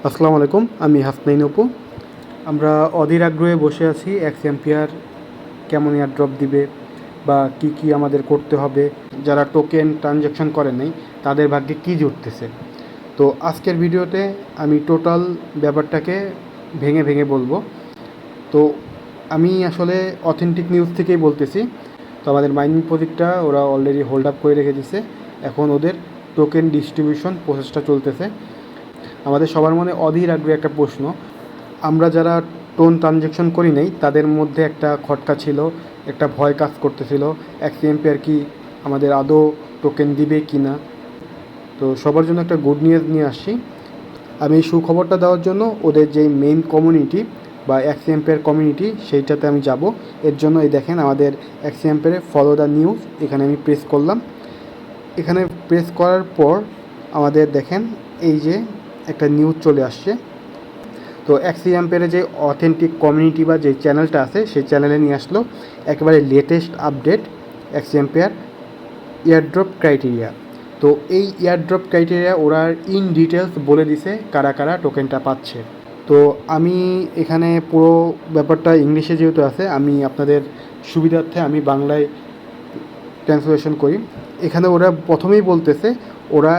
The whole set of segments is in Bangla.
আসসালামু আলাইকুম, আমি হাসনাইন অপু। আমরা অধীর আগ্রহে বসে আছি এক্সএম্পিয়ার কেমন এয়ারড্রপ দিবে বা কি কি আমাদের করতে হবে। যারা টোকেন ট্রানজ্যাকশন করেন নাই তাদের ভাগ্যে কী জুটতেছে। তো আজকের ভিডিওতে আমি টোটাল ব্যাপারটাকে ভেঙে ভেঙে বলবো। তো আমি আসলে অথেন্টিক নিউজ থেকেই বলতেছি। তো আমাদের মাইনিং প্রজেক্টটা ওরা অলরেডি হোল্ড আপ করে রেখে দিছে। এখন ওদের টোকেন ডিস্ট্রিবিউশন প্রসেসটা চলতেছে। আমাদের সবার মনে অধীর আগ্রহে একটা প্রশ্ন, আমরা যারা টোন ট্রানজ্যাকশন করি নাই তাদের মধ্যে একটা খটকা ছিল, একটা ভয় কাজ করতেছিল এক্সএম্পিয়ার কি আমাদের আদৌ টোকেন দিবে কি না। তো সবার জন্য একটা গুড নিউজ নিয়ে আসছি। আমি এই সুখবরটা দেওয়ার জন্য ওদের যেই মেইন কমিউনিটি বা এক্সএম্পিয়ার কমিউনিটি সেইটাতে আমি যাব। এর জন্য এই দেখেন আমাদের এক্সএম্পিয়ারে ফলো দ্য নিউজ, এখানে আমি প্রেস করলাম। এখানে প্রেস করার পর আমাদের দেখেন এই যে একটা নিউজ চলে আসছে। তো এক্সএম্পিয়ারে যে অথেন্টিক কমিউনিটি বা যে চ্যানেলটা আছে সেই চ্যানেলে নিয়ে আসলো একেবারে লেটেস্ট আপডেট এক্সএম্পিয়ার এয়ারড্রপ ক্রাইটেরিয়া। তো এই এয়ারড্রপ ক্রাইটেরিয়া ওরা ইন ডিটেলস বলে দিছে কারা কারা টোকেনটা পাচ্ছে। তো আমি এখানে পুরো ব্যাপারটা ইংলিশে যেহেতু আছে, আমি আপনাদের সুবিধার্থে আমি বাংলায় ট্রান্সলেশন করি। এখানে ওরা প্রথমেই বলতেছে ওরা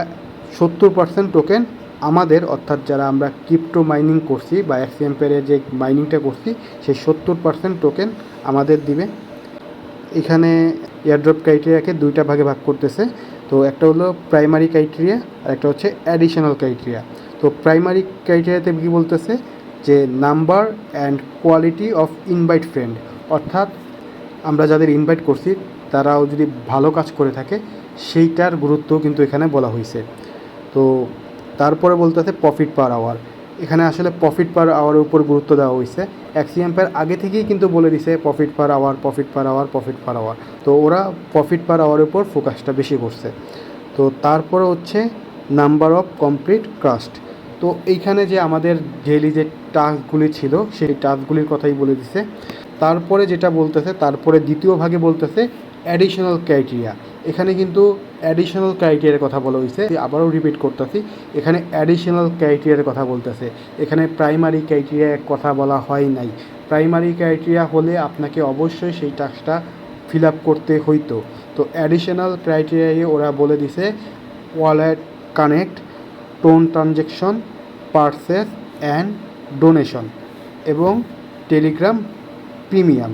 70% টোকেন আমাদের, অর্থাৎ যারা আমরা ক্রিপ্টো মাইনিং করছি বা এক্সএম্পিয়ারে যে মাইনিংটা করছি সেই 70% টোকেন আমাদের দিবে। এখানে এয়ারড্রপ ক্রাইটেরিয়াকে দুইটা ভাগে ভাগ করতেছে। তো একটা হলো প্রাইমারি ক্রাইটেরিয়া আর একটা হচ্ছে অ্যাডিশনাল ক্রাইটেরিয়া। তো প্রাইমারি ক্রাইটেরিয়াতে কী বলতেছে যে number and quality of invite friend, অর্থাৎ আমরা যাদের ইনভাইট করছি তারাও যদি ভালো কাজ করে থাকে সেইটার গুরুত্ব কিন্তু এখানে বলা হয়েছে। তো তারপরে বলতেছে প্রফিট পার আওয়ার। এখানে আসলে প্রফিট পার আওয়ারের উপর গুরুত্ব দেওয়া হয়েছে। এক্সএম্পিয়ার আগে থেকেই কিন্তু বলে দিছে profit per hour, profit per hour, profit per hour. তো ওরা প্রফিট পার আওয়ারের উপর ফোকাসটা বেশি করছে। তো তারপরে হচ্ছে নাম্বার অফ কমপ্লিট ট্রাস্ট। তো এইখানে যে আমাদের ডেইলি যে টাস্কগুলি ছিল সেই টাস্কগুলির কথাই বলে দিছে। তারপরে যেটা বলতেছে, তারপরে দ্বিতীয় ভাগে বলতেছে অ্যাডিশনাল ক্রাইটেরিয়া। এখানে কিন্তু অ্যাডিশনাল ক্রাইটেরিয়ার কথা বলা হয়েছে, আবারও রিপিট করতেছি, এখানে অ্যাডিশনাল ক্রাইটেরিয়ার কথা বলতেছে। এখানে প্রাইমারি ক্রাইটেরিয়ার কথা বলা হয় নাই। প্রাইমারি ক্রাইটেরিয়া হলে আপনাকে অবশ্যই সেই টাস্কটা ফিল আপ করতে হইতো। তো অ্যাডিশনাল ক্রাইটেরিয়ায় ওরা বলে দিছে wallet connect, tone transaction, purchase and donation এবং টেলিগ্রাম প্রিমিয়াম।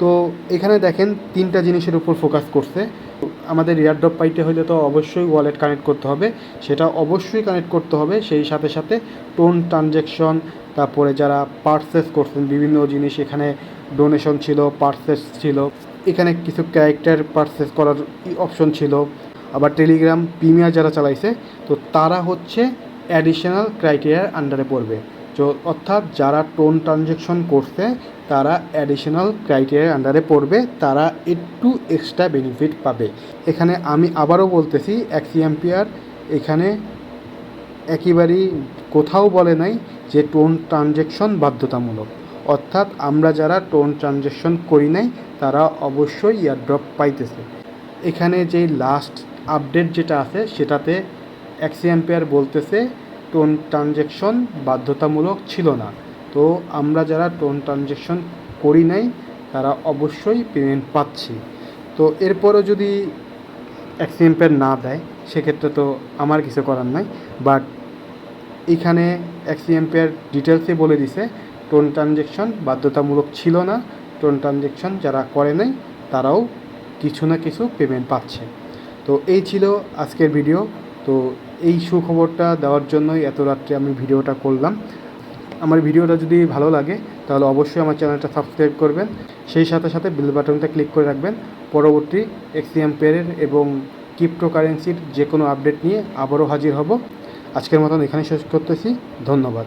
তো এখানে দেখেন তিনটা জিনিসের উপর ফোকাস করছে। আমাদের এয়ারড্রপ পাইতে হলে তো অবশ্যই ওয়ালেট কানেক্ট করতে হবে, সেটা অবশ্যই কানেক্ট করতে হবে। সেই সাথে সাথে টোন ট্রানজ্যাকশন, তারপরে যারা পারচেস করছেন বিভিন্ন জিনিস, এখানে ডোনেশন ছিল, পারচেস ছিল, এখানে কিছু ক্যারেক্টার পারচেস করার অপশন ছিল। আবার টেলিগ্রাম প্রিমিয়ার যারা চালাইছে তো তারা হচ্ছে অ্যাডিশনাল ক্রাইটেরিয়ার আন্ডারে পড়বে। তো অর্থাৎ যারা টোন ট্রানজ্যাকশন করছে তারা অ্যাডিশনাল ক্রাইটেরিয়ার আন্ডারে পড়বে, তারা একটু এক্সট্রা বেনিফিট পাবে। এখানে আমি আবারও বলতেছি এক্সএম্পিয়ার এখানে একেবারেই কোথাও বলে নাই যে টোন ট্রানজ্যাকশন বাধ্যতামূলক। অর্থাৎ আমরা যারা টোন ট্রানজ্যাকশন করি নাই তারা অবশ্যই এয়ারড্রপ পাইতেছে। এখানে যেই লাস্ট আপডেট যেটা আছে সেটাতে এক্সএম্পিয়ার বলতেছে টোন ট্রানজ্যাকশন বাধ্যতামূলক ছিল না। তো আমরা যারা টোন ট্রানজ্যাকশন করি নাই তারা অবশ্যই পেমেন্ট পাচ্ছি। তো এরপরও যদি এক্সএম্পিয়ার না দেয় সেক্ষেত্রে তো আমার কিছু করার নাই। বাট এখানে এক্সএম্পিয়ার ডিটেলসে বলে দিছে টোন ট্রানজ্যাকশন বাধ্যতামূলক ছিল না, টোন ট্রানজ্যাকশন যারা করে নাই তারাও কিছু না কিছু পেমেন্ট পাচ্ছে। তো এই ছিল আজকের ভিডিও। তো এই সুখবরটা দেওয়ার জন্যই এত রাত্রে আমি ভিডিওটা করলাম। আমার ভিডিওটা যদি ভালো লাগে তাহলে অবশ্যই আমার চ্যানেলটা সাবস্ক্রাইব করবেন, সেই সাথে সাথে বেল বাটনটা ক্লিক করে রাখবেন। পরবর্তী এক্সএম্পিয়ারের এবং ক্রিপ্টোকারেন্সির যে কোনো আপডেট নিয়ে আবারও হাজির হব। আজকের মতন এখানে শেষ করতেছি। ধন্যবাদ।